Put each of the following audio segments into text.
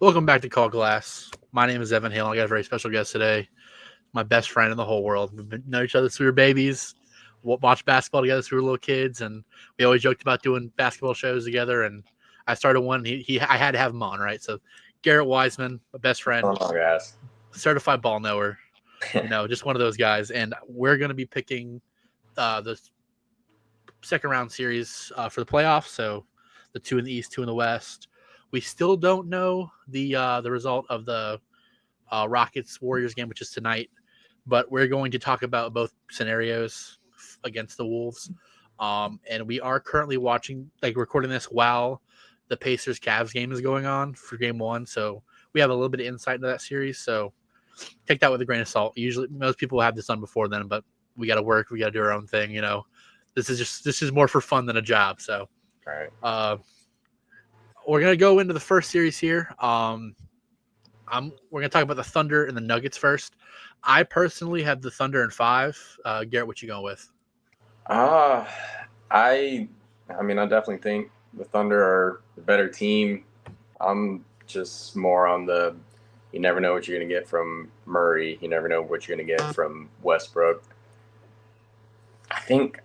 Welcome back to Call Glass. My name is Evan Hill. I got a very special guest today. My best friend in the whole world. We've known each other since we were babies. Watched basketball together since we were little kids, and we always joked about doing basketball shows together. And I started one. I had to have him on, right? So, Garrett Weissman, my best friend, Oh, guys. certified ball knower. Just one of those guys. And we're going to be picking the second round series for the playoffs. So, the two in the East, two in the West. We still don't know the result of the Rockets Warriors game, which is tonight. But we're going to talk about both scenarios against the Wolves. And we are currently recording this while the Pacers Cavs game is going on for game one. So we have a little bit of insight into that series. So take that with a grain of salt. Usually most people have this done before then, but we got to work. We got to do our own thing. This is more for fun than a job. So, all right. We're going to go into the first series here. We're going to talk about the Thunder and the Nuggets first. I personally have the Thunder in 5. Garrett, what you going with? I definitely think the Thunder are the better team. I'm just more on the you never know what you're going to get from Murray. You never know what you're going to get from Westbrook. I think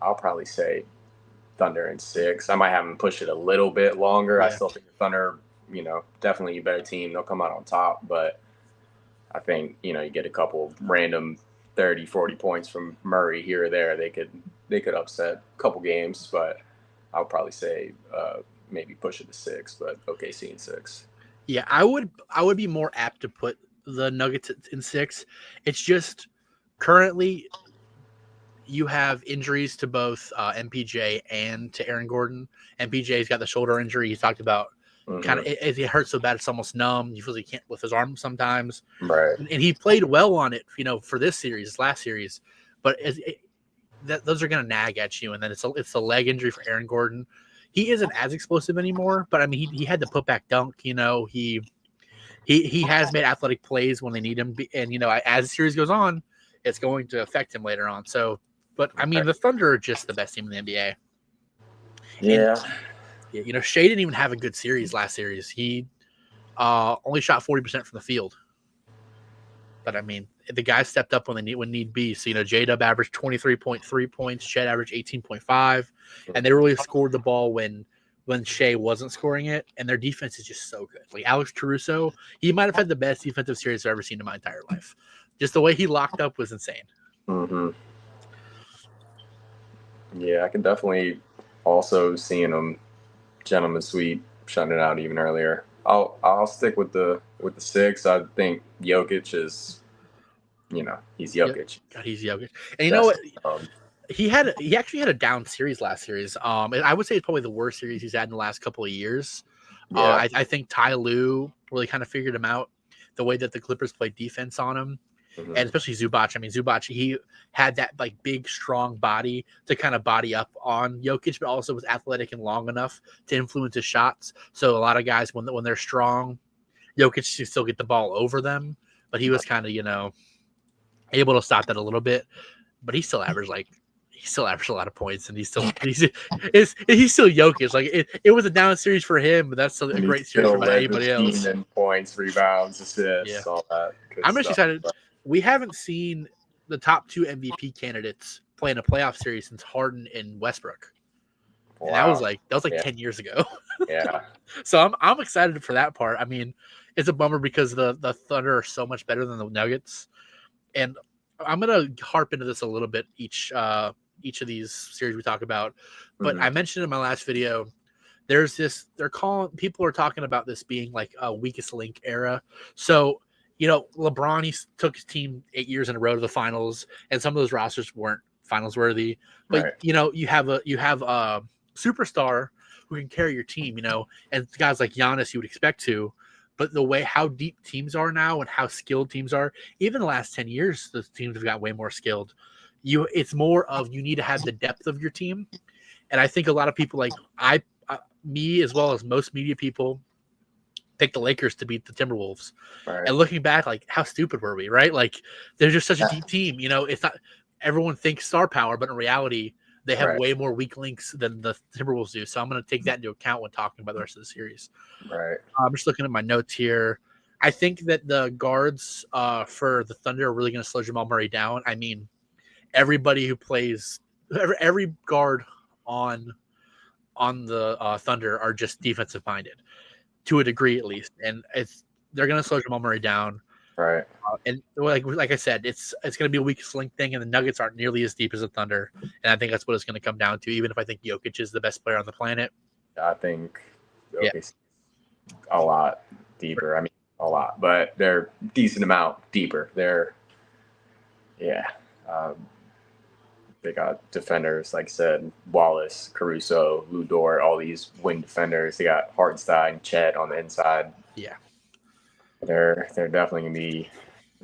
I'll probably say Thunder in 6. I might have them push it a little bit longer. Yeah. I still think the Thunder, definitely a better team. They'll come out on top, but I think, you get a couple random 30, 40 points from Murray here or there. They could upset a couple games, but I'll probably say maybe push it to 6, but OKC in 6. Yeah, I would be more apt to put the Nuggets in 6. It's just currently you have injuries to both MPJ and to Aaron Gordon. MPJ's got the shoulder injury. He talked about kind of it hurts so bad it's almost numb. You feel he can't lift his arm sometimes. Right. And he played well on it, for this last series. But those are going to nag at you. And then it's a leg injury for Aaron Gordon. He isn't as explosive anymore, but I mean he had the putback dunk. He has made athletic plays when they need him. And as the series goes on, it's going to affect him later on. So. But, I mean, the Thunder are just the best team in the NBA. Yeah. And, Shea didn't even have a good series last series. He only shot 40% from the field. But, I mean, the guys stepped up when need be. So, J-Dub averaged 23.3 points. Chet averaged 18.5. And they really scored the ball when Shea wasn't scoring it. And their defense is just so good. Like, Alex Caruso, he might have had the best defensive series I've ever seen in my entire life. Just the way he locked up was insane. Mm-hmm. Yeah, I can definitely also seeing them gentleman's sweep shutting it out even earlier. I'll stick with the 6. I think Jokic is, he's Jokic. God, he's Jokic. And you know what? He actually had a down series last series. And I would say it's probably the worst series he's had in the last couple of years. Yeah. I think Ty Lue really kind of figured him out, the way that the Clippers played defense on him. Mm-hmm. And especially Zubac. I mean, Zubac, he had that big, strong body to kind of body up on Jokic, but also was athletic and long enough to influence his shots. So a lot of guys, when they're strong, Jokic can still get the ball over them, but he was kind of, able to stop that a little bit. But he still averaged a lot of points, and he's still Jokic. Like it was a down series for him, but that's still a great series for anybody else. And points, rebounds, assists, all that. I'm just excited. We haven't seen the top 2 MVP candidates play in a playoff series since Harden and Westbrook. Wow. And that was like 10 years ago. Yeah. So I'm excited for that part. I mean, it's a bummer because the Thunder are so much better than the Nuggets. And I'm gonna harp into this a little bit each of these series we talk about. But I mentioned in my last video, there's this people are talking about this being like a weakest link era. So LeBron, he took his team 8 years in a row to the finals, and some of those rosters weren't finals worthy. But right. You have a superstar who can carry your team, and guys like Giannis you would expect to. But the way how deep teams are now and how skilled teams are, even the last 10 years, the teams have got way more skilled. It's more of you need to have the depth of your team, and I think a lot of people me as well as most media people picked the Lakers to beat the Timberwolves. Right. And looking back, how stupid were we, right? They're just such a deep team. It's not everyone thinks star power, but in reality, They have Right. way more weak links than the Timberwolves do. So I'm going to take that into account when talking about the rest of the series. Right. I'm just looking at my notes here. I think that the guards for the Thunder are really going to slow Jamal Murray down. I mean, everybody who plays, every guard on the Thunder are just defensive minded to a degree at least, and they're going to slow Jamal Murray down. Right. And like I said, it's going to be a weak link thing, and the Nuggets aren't nearly as deep as the Thunder, and I think that's what it's going to come down to. Even if I think Jokic is the best player on the planet, I think yeah, a lot deeper. I mean, a lot, but they're decent amount deeper. They got defenders, like I said, Wallace, Caruso, Lou Dort, all these wing defenders. They got Hartenstein, Chet on the inside. yeah, They're definitely gonna be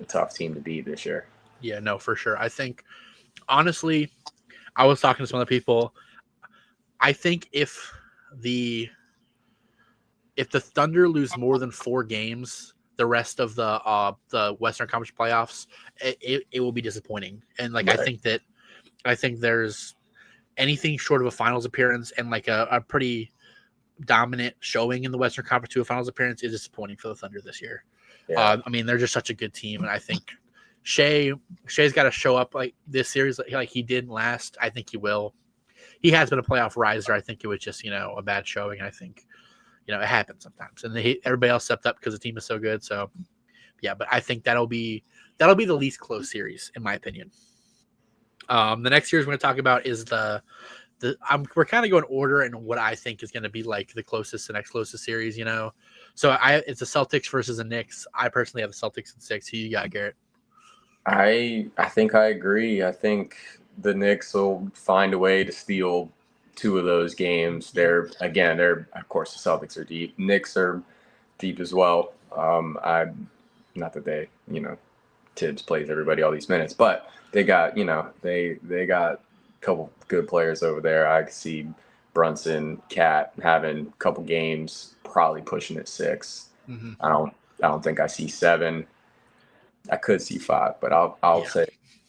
a tough team to beat this year. yeah, no, for sure. I think honestly, I was talking to some other people. I think if the Thunder lose more than 4 games the rest of the Western Conference playoffs, it will be disappointing. And like Right. I think there's anything short of a finals appearance and like a pretty dominant showing in the Western Conference to a finals appearance is disappointing for the Thunder this year. Yeah. I mean, they're just such a good team, and I think Shea's got to show up like this series like he did last. I think he will. He has been a playoff riser. I think it was just a bad showing. I think it happens sometimes, and everybody else stepped up because the team is so good. So yeah, but I think that'll be the least close series in my opinion. The next series we're going to talk about is we're kind of going order in what I think is going to be like the next closest series. So it's the Celtics versus the Knicks. I personally have the Celtics in 6. Who you got, Garrett? I think I agree. I think the Knicks will find a way to steal 2 of those games. They're of course the Celtics are deep. Knicks are deep as well. Not that they, Tibbs plays everybody all these minutes, but they got, they got a couple good players over there. I could see Brunson, Cat having a couple games, probably pushing at 6. Mm-hmm. I don't think I see 7. I could see 5, but I'll say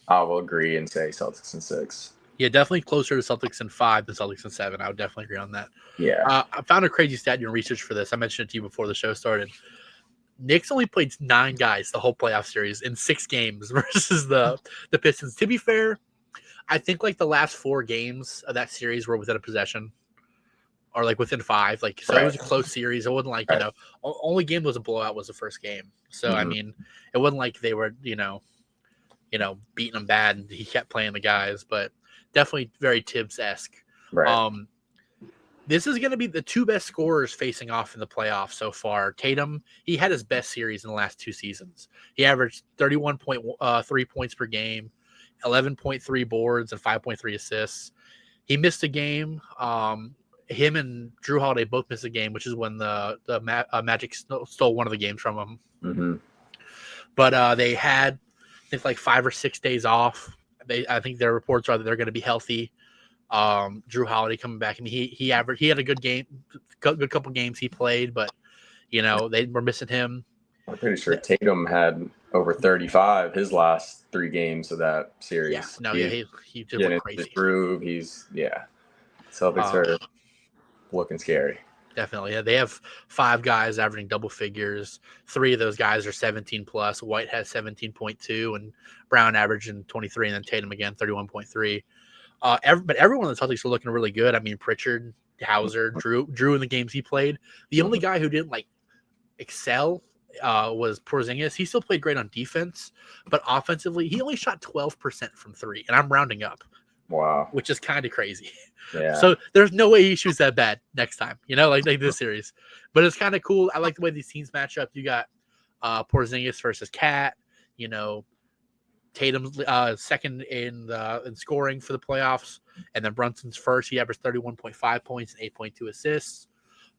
I will agree and say Celtics in 6. Yeah, definitely closer to Celtics in 5 than Celtics in 7. I would definitely agree on that. Yeah. I found a crazy stat in research for this. I mentioned it to you before the show started. Knicks only played 9 guys the whole playoff series in 6 games versus the Pistons. To be fair, I think like the last 4 games of that series were within a possession or like within 5. Like so, It was a close series. It wasn't like only game that was a blowout was the first game. So I mean, it wasn't like they were beating them bad and he kept playing the guys, but definitely very Tibbs-esque. Right. This is going to be the 2 best scorers facing off in the playoffs so far. Tatum, he had his best series in the last 2 seasons. He averaged 31.3 points per game, 11.3 boards, and 5.3 assists. He missed a game. Him and Drew Holiday both missed a game, which is when the Magic stole one of the games from him. Mm-hmm. But they had, I think, like 5 or 6 days off. I think their reports are that they're going to be healthy. Drew Holiday coming back. I mean, he had a good game, good couple games he played, but they were missing him. I'm pretty sure Tatum had over 35 his last 3 games of that series. He did look crazy. Celtics are looking scary. Definitely. Yeah, they have 5 guys averaging double figures. 3 of those guys are 17 plus. White has 17.2 and Brown averaging 23, and then Tatum again 31.3. But everyone on the Celtics are looking really good. I mean, Pritchard, Hauser, Drew in the games he played. The only guy who didn't excel was Porzingis. He still played great on defense, but offensively, he only shot 12% from 3, and I'm rounding up. Wow, which is kind of crazy. Yeah. So there's no way he shoots that bad next time, like this series. But it's kind of cool. I like the way these teams match up. You got Porzingis versus Cat. Tatum's second in scoring for the playoffs, and then Brunson's first. He averaged 31.5 points and 8.2 assists.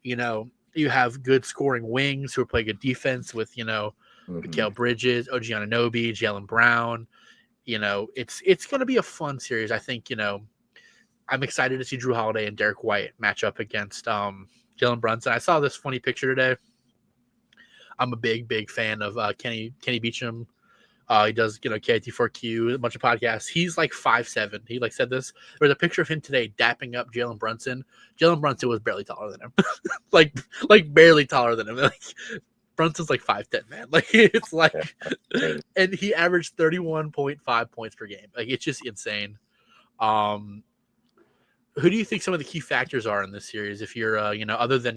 You have good scoring wings who play good defense with Mikal Bridges, OG Anunoby, Jaylen Brown. It's going to be a fun series. I think I'm excited to see Drew Holiday and Derek White match up against Jalen Brunson. I saw this funny picture today. I'm a big fan of Kenny Beecham He does, KT4Q, a bunch of podcasts. He's like 5'7". He like said this. There's a picture of him today dapping up Jalen Brunson. Jalen Brunson was barely taller than him, like barely taller than him. Like Brunson's like 5'10", man. Like it's like, and he averaged 31.5 points per game. Like it's just insane. Who do you think some of the key factors are in this series? If you're, other than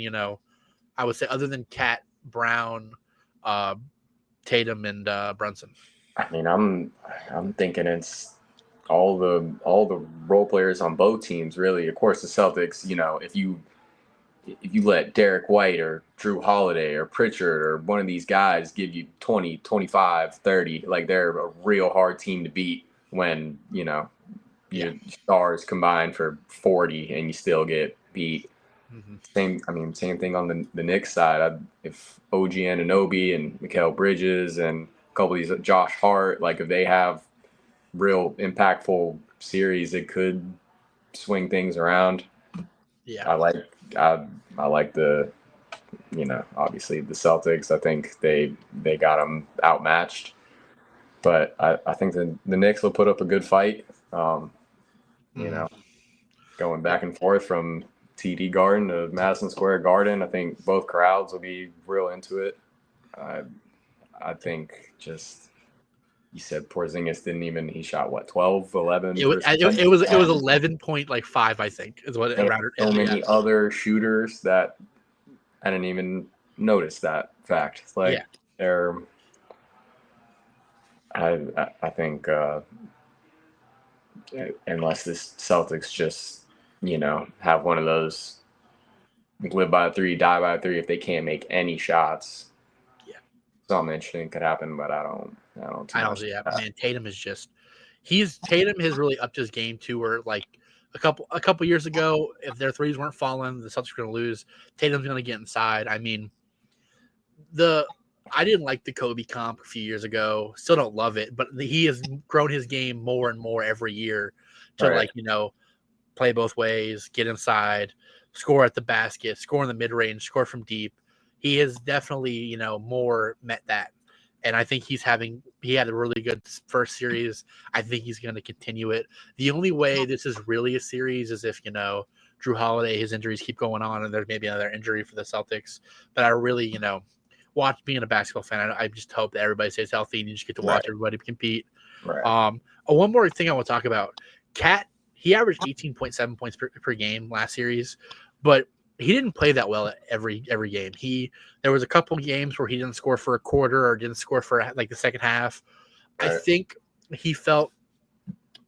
I would say other than Cat, Brown, Tatum, and Brunson. I mean, I'm thinking it's all the role players on both teams, really. Of course, the Celtics. If you let Derek White or Drew Holiday or Pritchard or one of these guys give you 20, 25, 30, like they're a real hard team to beat when your stars combine for 40 and you still get beat. Mm-hmm. Same thing on the Knicks side. If OG Anunoby and Mikal Bridges and a couple of these Josh Hart, like if they have real impactful series, it could swing things around. Yeah, I like the obviously the Celtics. I think they got them outmatched, but I think the Knicks will put up a good fight. Going back and forth from TD Garden to Madison Square Garden. I think both crowds will be real into it. I think just you said Porzingis he shot what 12, 11. It was 11.5, I think, is what it and rounded. So many other shooters that I didn't even notice that fact. Like they're, I think unless this Celtics just have one of those live by 3, die by 3. If they can't make any shots, something interesting could happen. But I don't. Man, Tatum has really upped his game too. Where like a couple years ago, if their threes weren't falling, the Celtics were going to lose. Tatum's going to get inside. I mean, I didn't like the Kobe comp a few years ago. Still don't love it, but he has grown his game more and more every year to play both ways, get inside, score at the basket, score in the mid-range, score from deep. He has definitely, more met that. And I think he had a really good first series. I think he's going to continue it. The only way this is really a series is if, Drew Holiday, his injuries keep going on and there's maybe another injury for the Celtics. But I really, being a basketball fan, I just hope that everybody stays healthy and you just get to watch everybody compete. Right. One more thing I want to talk about. Cat, he averaged 18.7 points per game last series, but he didn't play that well at every game. There was a couple games where he didn't score for a quarter or didn't score for like the second half. Right. I think he felt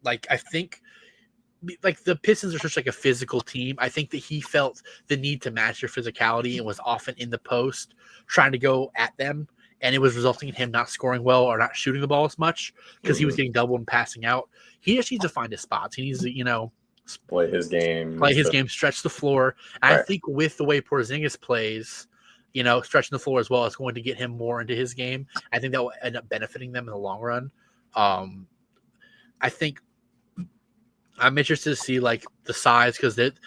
like the Pistons are such like a physical team. I think that he felt the need to match their physicality and was often in the post trying to go at them. And it was resulting in him not scoring well or not shooting the ball as much because he was getting doubled and passing out. He just needs to find his spots. He needs to, play his game, stretch the floor. And I think with the way Porzingis plays, stretching the floor as well is going to get him more into his game. I think that will end up benefiting them in the long run. I think I'm interested to see like the size because they've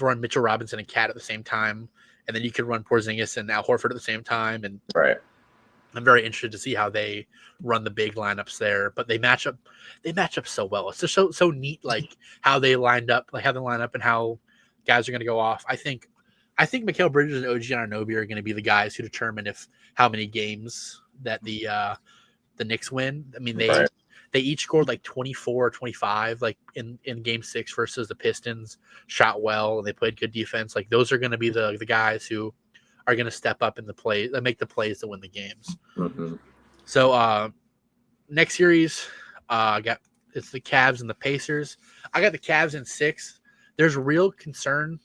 run Mitchell Robinson and Cat at the same time. And then you could run Porzingis and Al Horford at the same time. And I'm very interested to see how they run the big lineups there. But they match up so well. It's just so neat, like how they line up and how guys are going to go off. I think Mikal Bridges and OG Anunoby are going to be the guys who determine how many games that the Knicks win. I mean, they each scored like 24 or 25 like in game 6 versus the Pistons, shot well, and they played good defense. Like those are going to be the guys who are going to step up in the play that make the plays to win the games. Mm-hmm. So next series, it's the Cavs and the Pacers. I got the Cavs in 6. There's real concern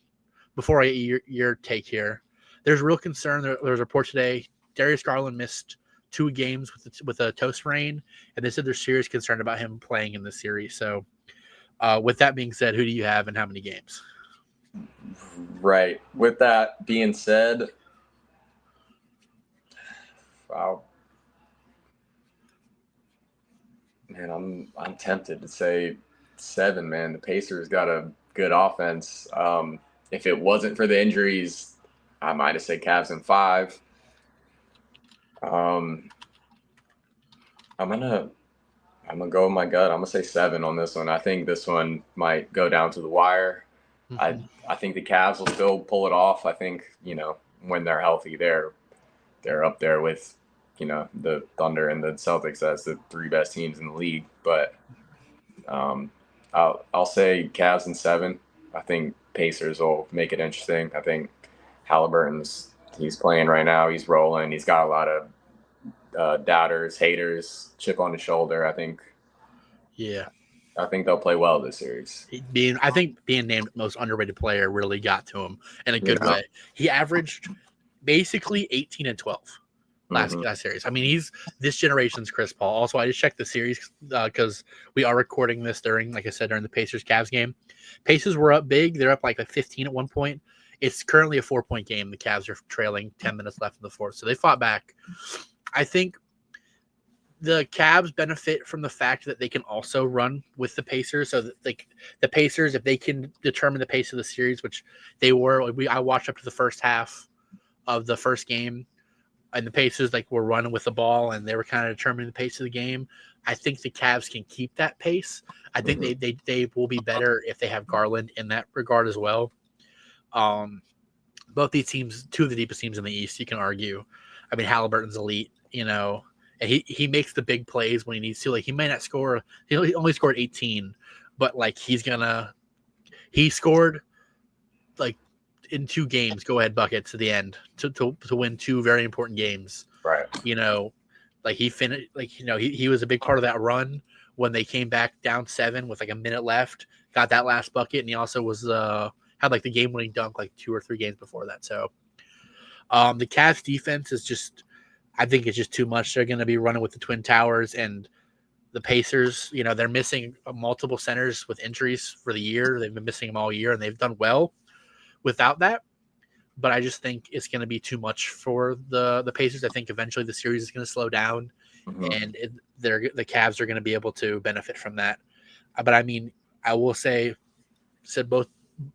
before I get your take here. There's real concern. There was a report today. Darius Garland missed 2 games with a toe sprain, and they said there's serious concern about him playing in the series. So with that being said, who do you have and how many games? Right. With that being said, wow, man, I'm tempted to say 7. Man, the Pacers got a good offense. If it wasn't for the injuries, I might have said Cavs in 5. I'm gonna go with my gut. I'm gonna say 7 on this one. I think this one might go down to the wire. Mhm. I think the Cavs will still pull it off. I think when they're healthy, they're up there with the Thunder and the Celtics as the 3 best teams in the league. But um, I'll say Cavs in 7. I think Pacers will make it interesting. I think he's playing right now. He's rolling. He's got a lot of doubters, haters, chip on his shoulder. Yeah. I think they'll play well this series. I think being named most underrated player really got to him in a good Yeah. way. He averaged basically 18 and 12 last series. I mean, he's this generation's Chris Paul. Also, I just checked the series because we are recording this during, like I said, during the Pacers Cavs game. Pacers were up big. They're up like 15 at one point. It's currently a 4-point game. The Cavs are trailing 10 minutes left in the fourth, so they fought back. I think the Cavs benefit from the fact that they can also run with the Pacers. So that the Pacers, if they can determine the pace of the series, which they were, I watched up to the first half of the first game, and the Pacers were running with the ball and they were kind of determining the pace of the game. I think the Cavs can keep that pace. I think they will be better if they have Garland in that regard as well. Both these teams, two of the deepest teams in the East, you can argue. I mean, Halliburton's elite, and he makes the big plays when he needs to. Like, he may not score. He only scored 18, but he scored in 2 games, go ahead buckets at the end to win 2 very important games. Right. He finished. He was a big part of that run when they came back down 7 with a minute left. Got that last bucket, and he also was had the game-winning dunk 2 or 3 games before that. So the Cavs defense is just, I think it's just too much. They're going to be running with the Twin Towers, and the Pacers, they're missing multiple centers with injuries for the year. They've been missing them all year, and they've done well without that. But I just think it's going to be too much for the Pacers. I think eventually the series is going to slow down, and the Cavs are going to be able to benefit from that. But I mean, I will say,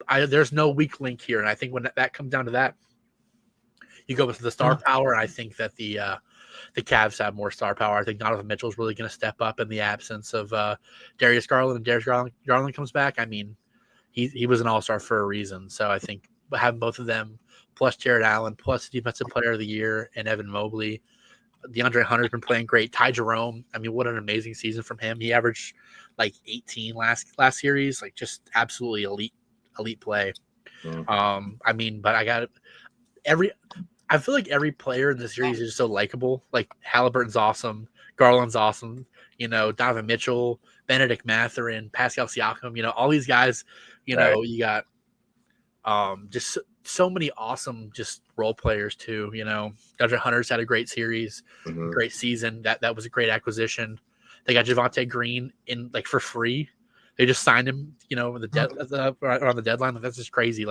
there's no weak link here, and I think when that comes down to that, you go with the star power. And I think that the Cavs have more star power. I think Donovan Mitchell is really going to step up in the absence of Darius Garland. And Darius Garland comes back. I mean, he was an all-star for a reason. So I think having both of them, plus Jared Allen, plus Defensive Player of the Year, and Evan Mobley. DeAndre Hunter's been playing great. Ty Jerome, I mean, what an amazing season from him. He averaged 18 last series, just absolutely elite play. I mean, but I feel like every player in the series is so likable. Halliburton's awesome, Garland's awesome, Donovan Mitchell, Benedict Mathurin, Pascal Siakam, all these guys, you got just so many awesome just role players too. DeAndre Hunter's had a great series, great season. That was a great acquisition. They got Javonte Green in for free. They just signed him, on the deadline. That's just crazy.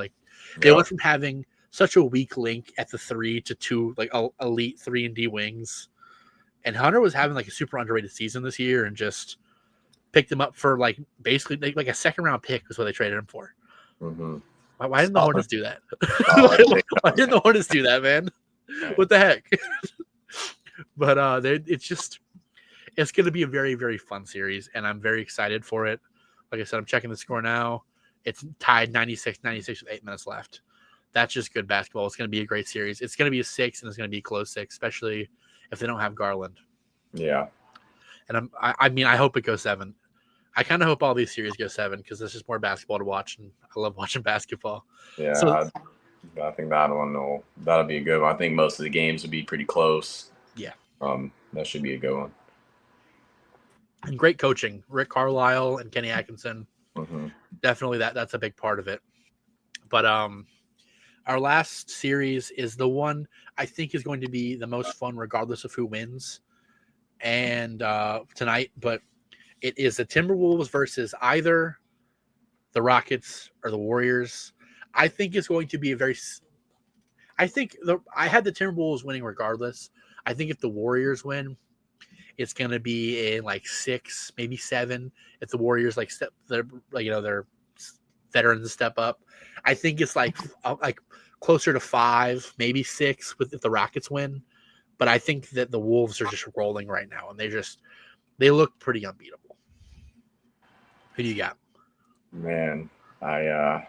They went from having such a weak link at the 3 to 2 elite 3-and-D wings. And Hunter was having a super underrated season this year, and just picked him up for basically a 2nd-round pick was what they traded him for. Why didn't the Hornets do that? Why didn't the Hornets do that, man? What the heck? But it's going to be a very, very fun series, and I'm very excited for it. Like I said, I'm checking the score now. It's tied 96 with 8 minutes left. That's just good basketball. It's going to be a great series. It's going to be a 6, and it's going to be a close 6, especially if they don't have Garland. Yeah. And I hope it goes 7. I kind of hope all these series go 7 because there's just more basketball to watch, and I love watching basketball. Yeah, so, I think that'll be a good one. I think most of the games will be pretty close. Yeah. That should be a good one. And great coaching, Rick Carlisle and Kenny Atkinson. Definitely that's a big part of it. But our last series is the one I think is going to be the most fun, regardless of who wins, and tonight. But it is the Timberwolves versus either the Rockets or the Warriors. I think it's going to be I had the Timberwolves winning regardless. I think if the Warriors win, it's going to be in 6, maybe 7. If the Warriors their veterans step up, I think it's closer to 5, maybe 6 if the Rockets win. But I think that the Wolves are just rolling right now, and They look pretty unbeatable. Who do you got? Man, my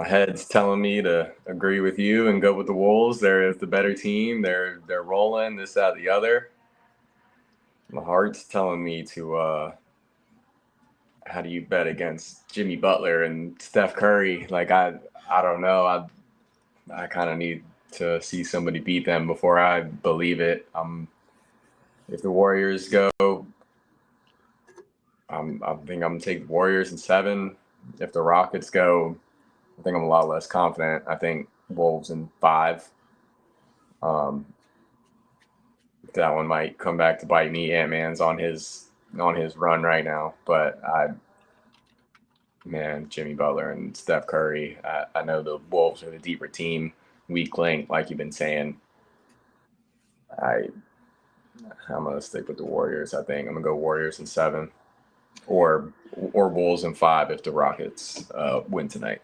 head's telling me to agree with you and go with the Wolves. They're the better team. They're rolling this, that, the other. My heart's telling me to how do you bet against Jimmy Butler and Steph Curry? Like I don't know. I kind of need to see somebody beat them before I believe it. If the Warriors go, I think I'm gonna take the Warriors in 7. If the Rockets go, I think I'm a lot less confident. I think Wolves in 5. That one might come back to bite me. Ant-Man's on his run right now, but Jimmy Butler and Steph Curry. I know the Wolves are the deeper team, weak link, like you've been saying. I'm gonna stick with the Warriors. I think I'm gonna go Warriors in 7, or Wolves in 5 if the Rockets win tonight.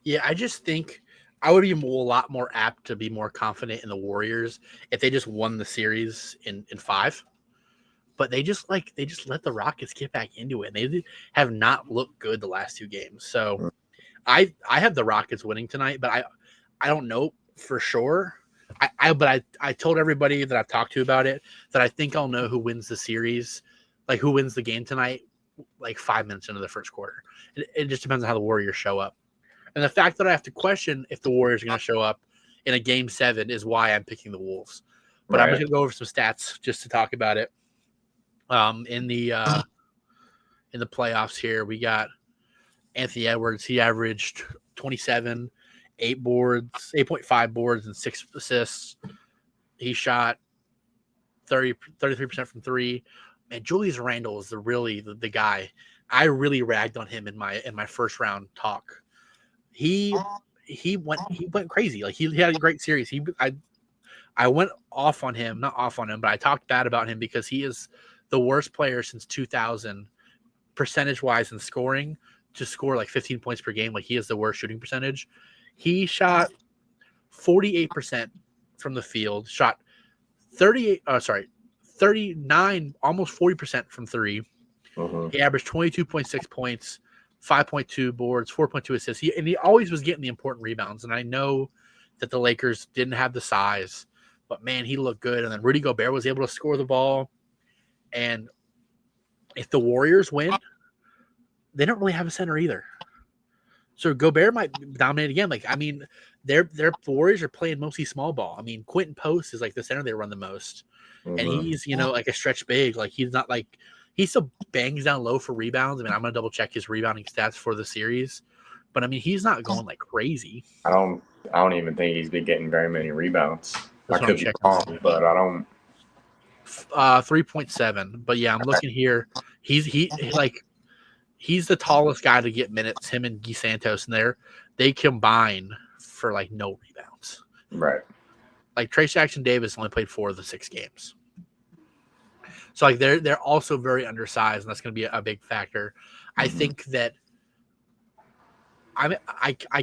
Yeah, I just think I would be a lot more apt to be more confident in the Warriors if they just won the series in 5. But they just let the Rockets get back into it, and they have not looked good the last 2 games. So I have the Rockets winning tonight, but I don't know for sure. I told everybody that I've talked to about it that I think I'll know who wins the series, like who wins the game tonight, like 5 minutes into the first quarter. It just depends on how the Warriors show up. And the fact that I have to question if the Warriors are going to show up in a game 7 is why I'm picking the Wolves. But I'm just going to go over some stats just to talk about it. In the playoffs here, we got Anthony Edwards. He averaged 27, 8.5 boards, and 6 assists. He shot 33% from 3. And Julius Randle is the guy. I really ragged on him in my first round talk. He went crazy. Like he had a great series. I went off on him, not off on him, but I talked bad about him because he is the worst player since 2000 percentage wise in scoring to score like 15 points per game. Like he has the worst shooting percentage. He shot 48% from the field, shot 39, almost 40% from 3. He averaged 22.6 points, 5.2 boards, 4.2 assists. He always was getting the important rebounds. And I know that the Lakers didn't have the size, but man, he looked good. And then Rudy Gobert was able to score the ball. And if the Warriors win, they don't really have a center either. So Gobert might dominate again. Like, I mean, the Warriors are playing mostly small ball. I mean, Quentin Post is like the center they run the most. And he's, like a stretch big. Like he's not like he still bangs down low for rebounds. I mean, I'm gonna double check his rebounding stats for the series. But I mean, he's not going like crazy. I don't even think he's been getting very many rebounds. That's I could be wrong, but I don't 3.7. But yeah, I'm looking here. He's the tallest guy to get minutes, him and Guy Santos, and they combine for like no rebounds. Right. Like Trace Jackson Davis only played 4 of the 6 games. So like they're also very undersized, and that's going to be a big factor. I think that I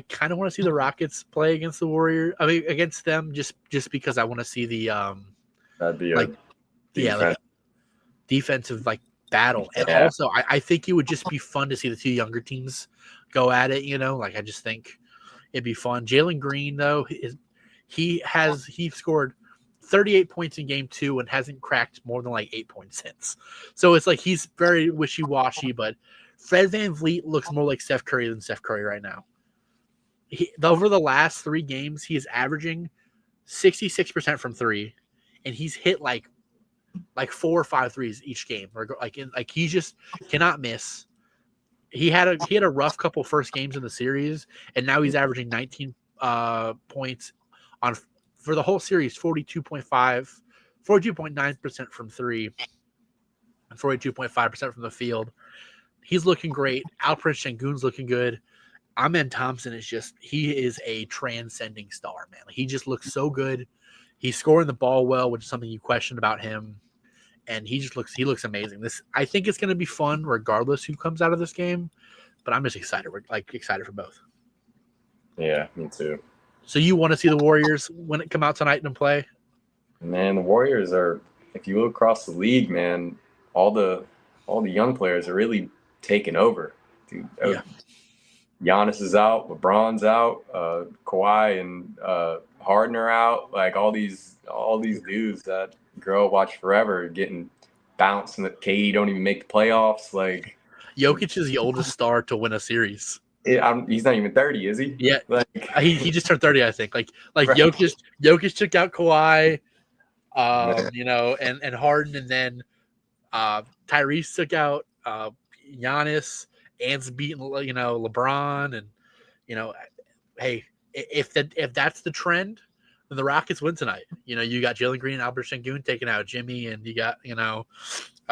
kind of want to see the Rockets play against the Warriors. I mean, against them just because I want to see the that'd be defensive like battle. And also I think it would just be fun to see the 2 younger teams go at it, like I just think it'd be fun. Jalen Green though, he scored 38 points in game 2 and hasn't cracked more than like 8 points since. So it's like he's very wishy-washy, but Fred VanVleet looks more like Steph Curry than Steph Curry right now. Over the last 3 games, he is averaging 66% from 3, and he's hit like 4 or 5 threes each game. Or he just cannot miss. He had a rough couple first games in the series, and now he's averaging 19 points for the whole series, 42.9% from 3, and 42.5% from the field. He's looking great. Alperen Sengun's looking good. Amen Thompson he is a transcending star, man. He just looks so good. He's scoring the ball well, which is something you questioned about him. And he looks amazing. I think it's going to be fun regardless who comes out of this game, but I'm just excited. We're excited for both. Yeah, me too. So you want to see the Warriors when it come out tonight and play? Man, the Warriors are. If you look across the league, man, all the young players are really taking over. Dude, Yeah. Giannis is out, LeBron's out, Kawhi and Harden are out. Like all these dudes that girl watch forever getting bounced, and that KD don't even make the playoffs. Like Jokic is the oldest star to win a series. he's not even 30, is he? Yeah, Like he just turned 30, I think. Like right. Jokic took out Kawhi, Man. and Harden, and then Tyrese took out Giannis. Ant's beating LeBron, and hey, if that's the trend, then the Rockets win tonight. You got Jalen Green and Albert Sengun taking out Jimmy, and you got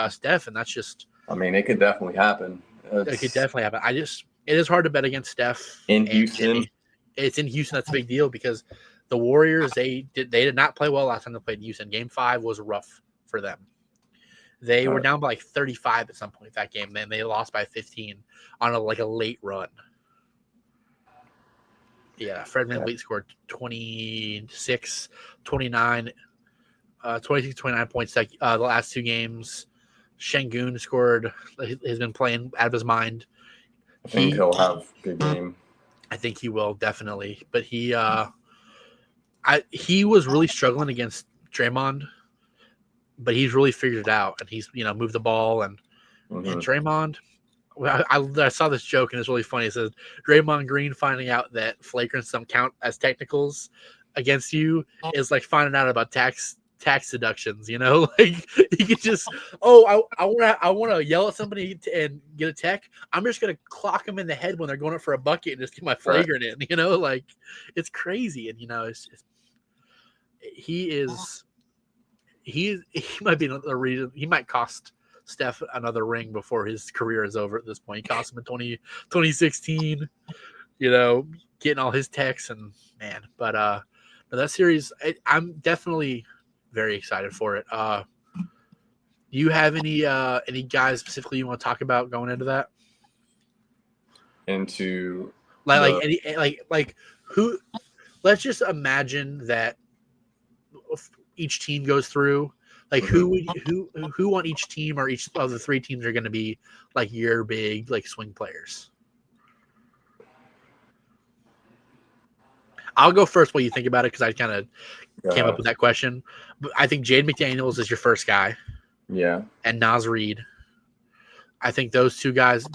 Steph, and that's just. I mean, it could definitely happen. It could definitely happen. It is hard to bet against Steph in and Houston. Jimmy. It's in Houston. That's a big deal because the Warriors they did not play well last time they played in Houston. Game 5 was rough for them. They were down by like 35 at some point that game. Then they lost by 15 on a late run. Yeah, Fred VanVleet scored 26, 29, 26, 29 points the last two games. Sengun scored. He's been playing out of his mind. I think he'll have a good game. I think he will definitely, but he was really struggling against Draymond, but he's really figured it out, and he's moved the ball and Draymond. I saw this joke and it's really funny. It says Draymond Green finding out that flagrants don't count as technicals against you is like finding out about tax deductions. Like you could just I want to yell at somebody and get a tech. I'm just gonna clock them in the head when they're going up for a bucket and just get my flagrant in. Like it's crazy, and he might be another reason. He might cost Steph another ring before his career is over at this point. He cost him in 2016, getting all his techs, and man, but that series, I'm definitely very excited for it. Do you have any guys specifically you want to talk about going into that? Into like who? Let's just imagine that each team goes through. Like who on each team or each of the three teams are going to be like your big like swing players? I'll go first while you think about it because I kind of came up with that question. But I think Jaden McDaniels is your first guy. Yeah. And Naz Reid. I think those two guys,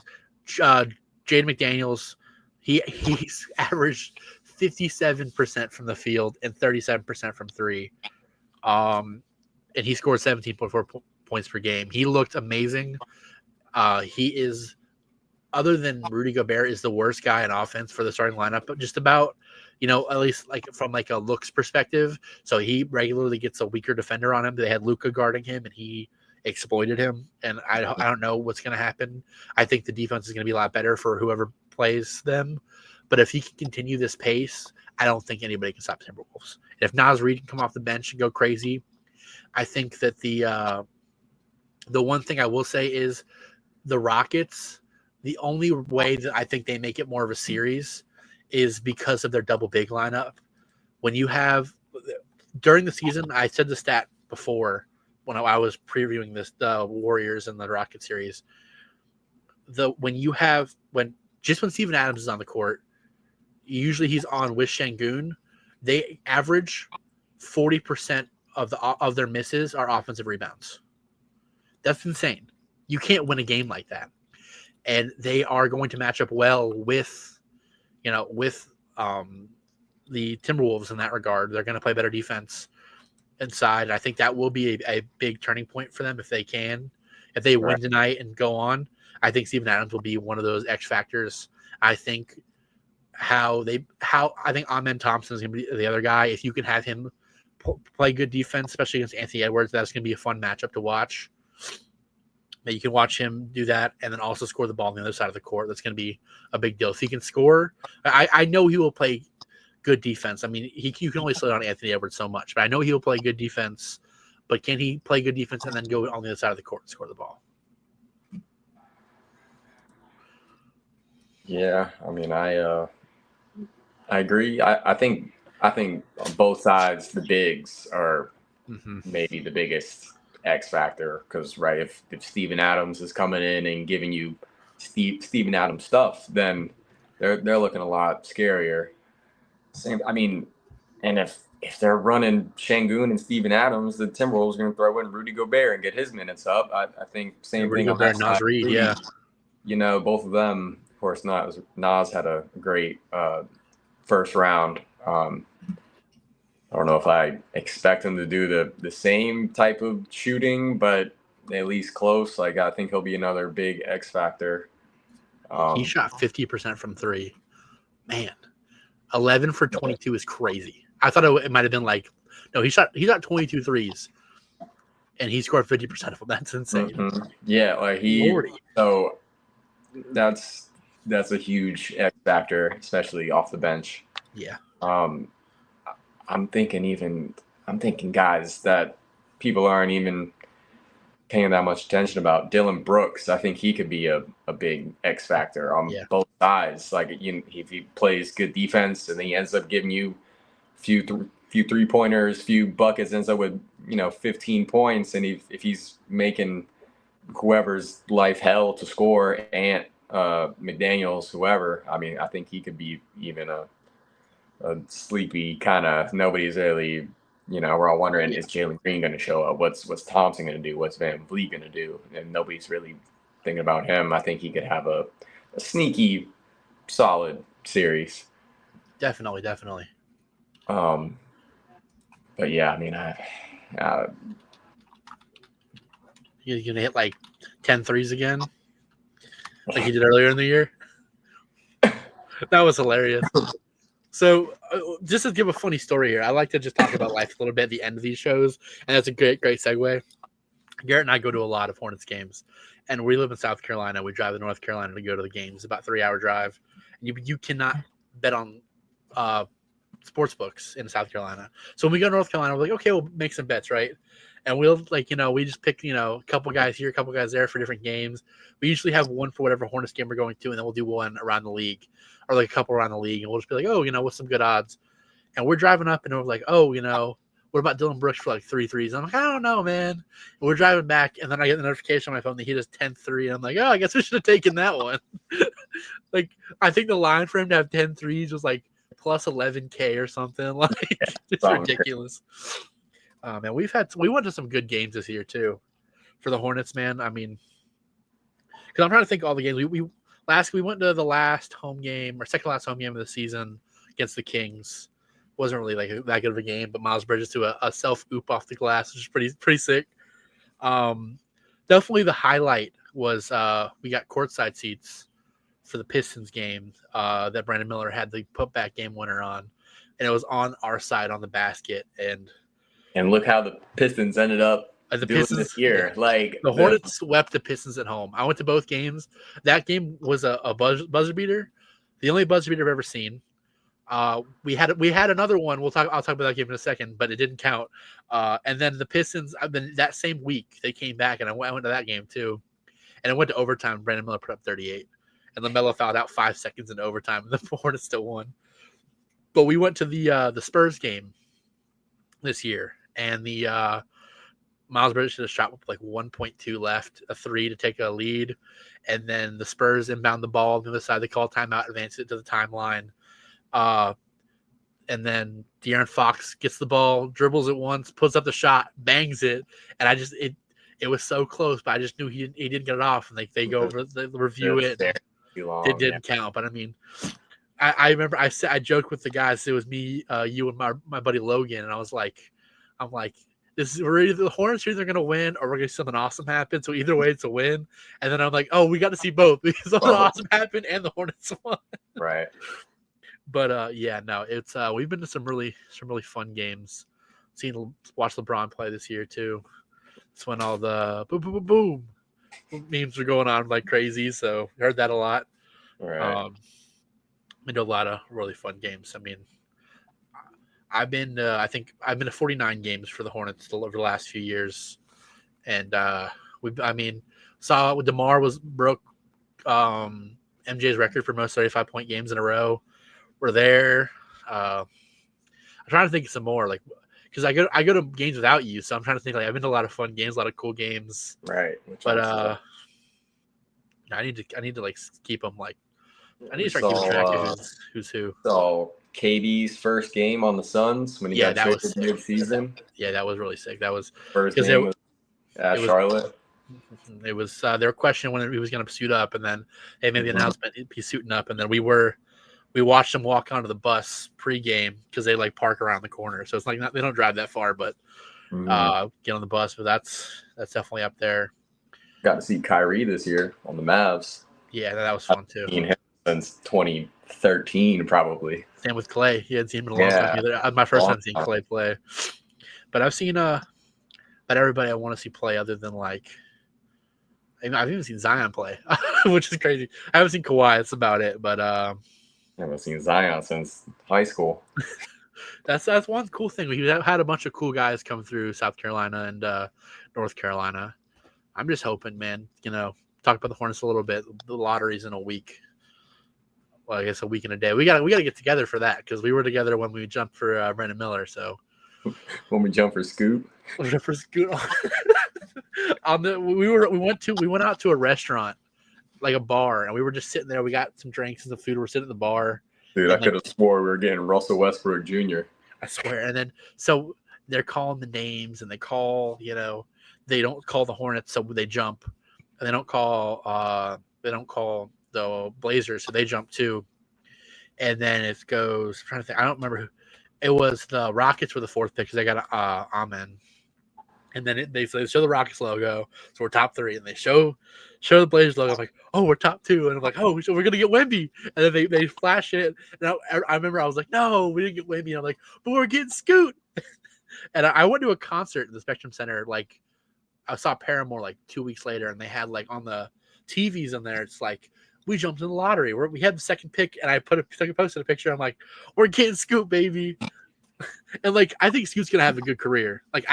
Jaden McDaniels, he's averaged 57% from the field and 37% from three. And he scored 17.4 points per game. He looked amazing. He is, other than Rudy Gobert, is the worst guy in offense for the starting lineup, but just about, at least like from like a looks perspective. So he regularly gets a weaker defender on him. They had Luka guarding him, and he exploited him. And I don't know what's going to happen. I think the defense is going to be a lot better for whoever plays them. But if he can continue this pace, I don't think anybody can stop Timberwolves. If Naz Reid can come off the bench and go crazy, I think that the one thing I will say is the Rockets, the only way that I think they make it more of a series is because of their double big lineup. When you have during the season, I said the stat before when I was previewing the Warriors and the Rocket series. When Steven Adams is on the court, usually he's on with Sengun. They average 40% of their misses are offensive rebounds. That's insane. You can't win a game like that. And they are going to match up well with the Timberwolves in that regard. They're going to play better defense inside. I think that will be a big turning point for them if they can. If they win tonight and go on, I think Steven Adams will be one of those X factors. I think I think Amen Thompson is going to be the other guy. If you can have him play good defense, especially against Anthony Edwards, that's going to be a fun matchup to watch. That you can watch him do that and then also score the ball on the other side of the court. That's going to be a big deal. If he can score, I know he will play good defense. I mean, you can only slow down Anthony Edwards so much, but I know he will play good defense. But can he play good defense and then go on the other side of the court and score the ball? Yeah, I mean, I agree. I think on both sides, the bigs are maybe the biggest X factor. Because right, if Steven Adams is coming in and giving you Steven Adams stuff, then they're looking a lot scarier. Same, I mean, and if they're running Şengün and Steven Adams, the Timberwolves are going to throw in Rudy Gobert and get his minutes up. I think same Rudy thing on Gobert, that Naz side. Reid, yeah. You know, both of them, of course, Nas had a great first round. I don't know if I expect him to do the same type of shooting, but at least close. Like, I think he'll be another big X factor. He shot 50% from three. Man, 11 for 22 is crazy. I thought it might have been like, no, he shot 22 threes, and he scored 50% of them. That's insane. Mm-hmm. Yeah, like Lordy. So that's a huge X factor, especially off the bench. Yeah. I'm thinking guys that people aren't even paying that much attention about. Dylan Brooks, I think he could be a big X factor on both sides. Like, if he plays good defense and then he ends up giving you a few 3-pointers, few buckets, ends up with 15 points, and if he's making whoever's life hell to score, Ant, McDaniels, whoever, I mean, I think he could be even a sleepy kind of, nobody's really, we're all wondering, is Jalen Green going to show up? What's Thompson going to do? What's Van Vliet going to do? And nobody's really thinking about him. I think he could have a sneaky, solid series. Definitely. But yeah, I mean, He's going to hit like 10 threes again, like he did earlier in the year. That was hilarious. So just to give a funny story here, I like to just talk about life a little bit at the end of these shows, and that's a great segue. Garrett and I go to a lot of Hornets games, and we live in South Carolina. We drive to North Carolina to go to the games. It's about a 3-hour drive. You cannot bet on sports books in South Carolina. So when we go to North Carolina, we're like, okay, we'll make some bets, right? And we'll we just pick, a couple guys here, a couple guys there for different games. We usually have one for whatever Hornets game we're going to, and then we'll do one around the league, or like a couple around the league, and we'll just be like, oh, what's some good odds? And we're driving up, and we're like, oh, what about Dylan Brooks for like 3 threes? I'm like, I don't know, man. And we're driving back, and then I get the notification on my phone that he does 10-3, and I'm like, oh, I guess we should have taken that one. Like, I think the line for him to have 10 threes was like plus 11K or something. Like, it's ridiculous. Man, we went to some good games this year too, for the Hornets, man. I mean, because I'm trying to think of all the games we went to the last home game or second last home game of the season against the Kings. Wasn't really like that good of a game, but Miles Bridges to a self oop off the glass, which is pretty sick. Definitely the highlight was we got courtside seats for the Pistons game that Brandon Miller had the putback game winner on, and it was on our side on the basket. And look how the Pistons ended up doing Pistons this year. Like, the Hornets swept the Pistons at home. I went to both games. That game was a buzzer beater, the only buzzer beater I've ever seen. We had another one. I'll talk about that game in a second, but it didn't count. And then the Pistons, that same week they came back, and I went to that game too, and it went to overtime. Brandon Miller put up 38, and LaMelo fouled out 5 seconds into overtime, and the Hornets still won. But we went to the Spurs game this year, and the Miles Bridges should have shot with like 1.2 left, a 3 to take a lead, and then the Spurs inbound the ball on the other side. They call timeout, advance it to the timeline. And then De'Aaron Fox gets the ball, dribbles it once, puts up the shot, bangs it, and it was so close, but I just knew he didn't get it off, and they go over, they review it. It didn't count, but I mean, I remember I joked with the guys. It was me, you, and my buddy Logan, and I'm like, we're either the Hornets are either going to win or we're going to see something awesome happen. So either way, it's a win. And then I'm like, oh, we got to see both because something awesome happened and the Hornets won. Right. But yeah, no, it's we've been to some really fun games. Watch LeBron play this year too. It's when all the boom memes are going on like crazy. So heard that a lot. Right. Been to a lot of really fun games. I mean, I've been to 49 games for the Hornets over the last few years, and saw DeMar broke MJ's record for most 35-point games in a row. We're there. I'm trying to think of some more, like, because I go to games without you, so I'm trying to think like I've been to a lot of fun games, a lot of cool games. Right. But I need to like keep them like I need We to start keeping track of who's who. saw KD's first game on the Suns when he got traded mid-season. Yeah, that was really sick. That was First game was at Charlotte. It was they were questioning when he was going to suit up, and then they made the announcement he's suiting up, and then we watched him walk onto the bus pregame because they like park around the corner, so it's like they don't drive that far, but get on the bus. But that's definitely up there. Got to see Kyrie this year on the Mavs. Yeah, that was fun too. Seen him since 2013, probably. Same with Clay. He hadn't seen him in a long time either. My first time seeing Clay play, but I've seen about everybody I want to see play other than like. I've even seen Zion play, which is crazy. I haven't seen Kawhi. That's about it. But I haven't seen Zion since high school. that's one cool thing. We had a bunch of cool guys come through South Carolina and North Carolina. I'm just hoping, man. Talk about the Hornets a little bit. The lottery's in a week. Well, I guess a week and a day. We got to get together for that because we were together when we jumped for Brandon Miller. So when we jumped for Scoot. We went out to a restaurant, like a bar, and we were just sitting there. We got some drinks and some food. We're sitting at the bar. Dude, I could have swore we were getting Russell Westbrook Jr. I swear. And then so they're calling the names, and they call. They don't call the Hornets, so they jump. And they don't call the Blazers, so they jump too. And then it goes. I'm trying to think. I don't remember who. It was the Rockets were the fourth pick because they got Amen. And then they show the Rockets logo, so we're top 3, and they show the Blazers logo. I'm like, oh, we're top 2, and I'm like, oh, so we're gonna get Wemby, and then they flash it, and I remember I was like, no, we didn't get Wemby. And I'm like, but we're getting Scoot, and I went to a concert in the Spectrum Center. Like, I saw Paramore like 2 weeks later, and they had like on the TVs in there, it's like we jumped in the lottery. We had the second pick, and I posted a picture. I'm like, we're getting Scoot, baby. And like I think Scoot's gonna have a good career. Like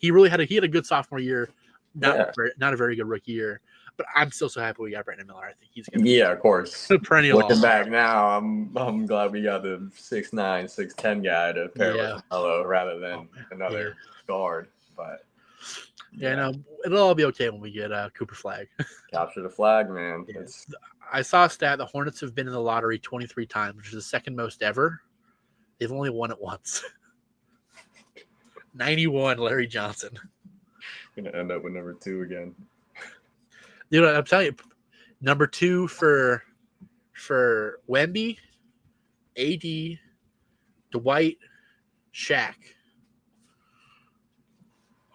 he had a good sophomore year, not a very good rookie year. But I'm still so happy we got Brandon Miller. I think he's gonna of course. Perennial. Looking back now, I'm glad we got the 6'9", 6'10" guy to pair with Melo rather than another guard. But no, it'll all be okay when we get Cooper Flag. Capture the flag, man. Yeah. I saw a stat: the Hornets have been in the lottery 23 times, which is the second most ever. They've only won it once. 91, Larry Johnson. Gonna end up with number 2 again. I'm telling you, number 2 for Wemby, AD, Dwight, Shaq.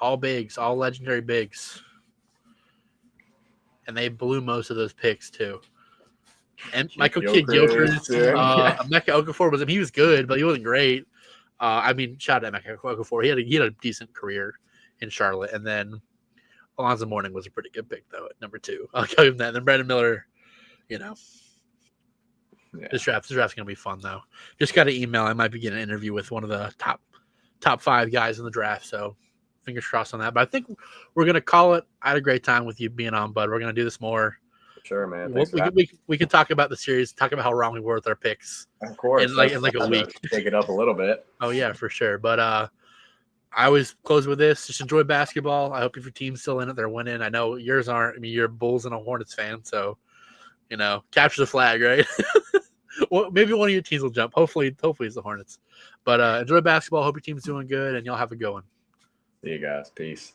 All bigs, all legendary bigs. And they blew most of those picks too. And Michael Kidd-Gilchrist, Emeka Okafor he was good, but he wasn't great. Shout out to Emeka Okafor. He had a decent career in Charlotte, and then Alonzo Mourning was a pretty good pick though at number 2. I'll give him that. And then Brandon Miller, this draft's gonna be fun though. Just got an email. I might be getting an interview with one of the top 5 guys in the draft. So fingers crossed on that. But I think we're gonna call it. I had a great time with you being on, bud. We're gonna do this more. Sure, man. We can talk about the series, talk about how wrong we were with our picks. Of course. In like a week. Take it up a little bit. Oh, yeah, for sure. But I always close with this. Just enjoy basketball. I hope if your team's still in it, they're winning. I know yours aren't. You're a Bulls and a Hornets fan, so, capture the flag, right? Well, maybe one of your teams will jump. Hopefully it's the Hornets. But enjoy basketball. Hope your team's doing good, and y'all have a good one. See you guys. Peace.